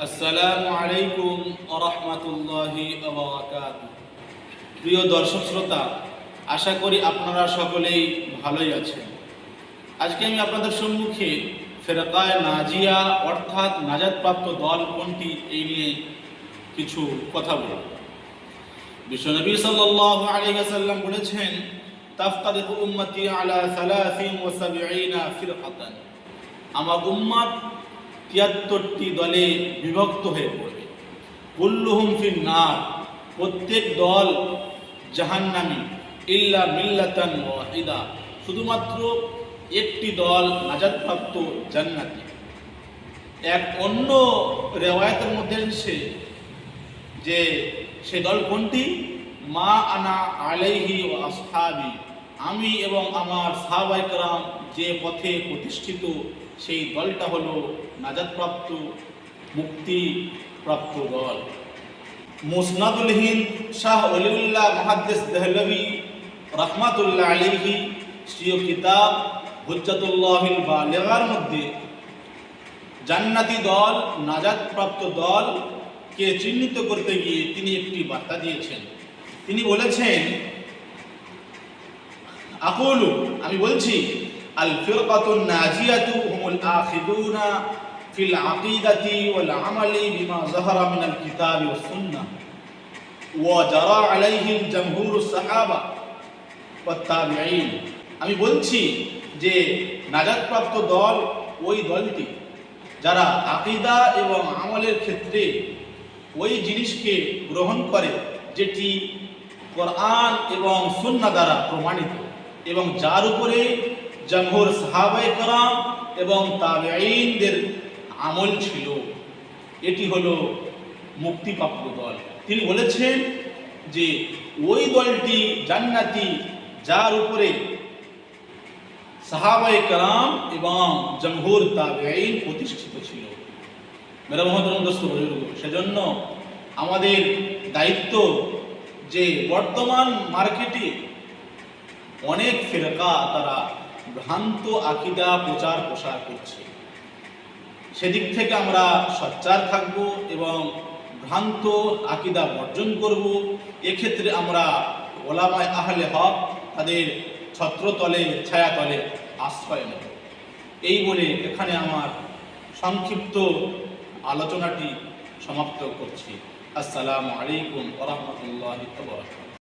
আসসালামু আলাইকুম ওয়া রাহমাতুল্লাহি ওয়া বারাকাতুহু। প্রিয় দর্শক শ্রোতা, আশা করি আপনারা সকলেই ভালোই আছেন। আজকে আমি আপনাদের সম্মুখে ফিরকায়ে নাজিয়া অর্থাৎ নাজাতপ্রাপ্ত দল কোনটি এই নিয়ে কিছু কথা বলব। বিশ্বনবী সাল্লাল্লাহু আলাইহি ওয়াসাল্লাম বলেছেন, তাফতারিকু উম্মতি আলা 73 ফিরকাতান। আমার উম্মত 73টি দলে বিভক্ত হয়ে পড়বে। কুল্লুহুম ফিন নার, প্রত্যেক দল জাহান্নামী, ইল্লা মিল্লাতান ওয়াহিদা, শুধুমাত্র একটি দল নাজাতপ্রাপ্ত জান্নাতি। এক অন্য রিওয়ায়াতের মধ্যে এসেছে যে সে দল কোনটি? মা আনা আলাইহি ওয়া আসহাবি, আমি এবং আমার সাহাবায়ে কেরাম যে পথে প্রতিষ্ঠিত, সেই দলটা হলো নাজাতপ্রাপ্ত মুক্তিপ্রাপ্ত দল। মুসনাদুল হিন্দ শাহ ওলিউল্লাহ মুহাদ্দিস দেহলভী রাহমাতুল্লাহ আলাইহি স্বীয় কিতাব হুজ্জাতুল্লাহিল বালিগার মধ্যে জান্নাতি দল, নাজাতপ্রাপ্ত দলকে চিহ্নিত করতে গিয়ে তিনি একটি বার্তা দিয়েছেন। তিনি বলেছেন, আকুলু, আমি বলছি, আল ফিরকাতুন নাজিয়াতু হুমুল আখিদুনা ফিল আকিদাতি ওয়াল আমালি বিমা যাহারা মিনাল কিতাবি ওয়াস সুন্নাহ ওয়া জারা আলাইহিল জামহুরুস সাহাবা ওয়াত তাবিঈন। আমি বলছি যে নাজাতপ্রাপ্ত দল ওই দলটি যারা আকীদা এবং আমলের ক্ষেত্রে ওই জিনিসকে গ্রহণ করে যেটি কোরআন এবং সুন্নাহ দ্বারা প্রমাণিত এবং যার উপরে জমহুর সাহাবায়ে কেরাম এবং তাবেঈনদের আমল ছিল, এটি হলো মুক্তিপ্রাপ্ত দল। তিনি বলেছেন যে ওই দলটি জান্নাতি যার উপরে সাহাবায়ে কেরাম এবং জমহুর তাবেঈন প্রতিষ্ঠিত ছিল। মেরা মহতরম দোস্ত বুজুর্গ, সেজন্য আমাদের দায়িত্ব যে বর্তমান মার্কেটে অনেক ফিরকা তারা ভ্রান্ত আকীদা প্রচার প্রসার করছে, সেদিক থেকে আমরা সচ্চার থাকব এবং ভ্রান্ত আকীদা বর্জন করব। এক্ষেত্রে আমরা ওলামায়ে আহলে হক তাদের ছত্রতলে ছায়াতলে আশ্রয় নেব। এই বলে এখানে আমার সংক্ষিপ্ত আলোচনাটি সমাপ্ত করছি। আসসালামু আলাইকুম ওয়া রাহমাতুল্লাহি ওয়া বারাকাতুহু।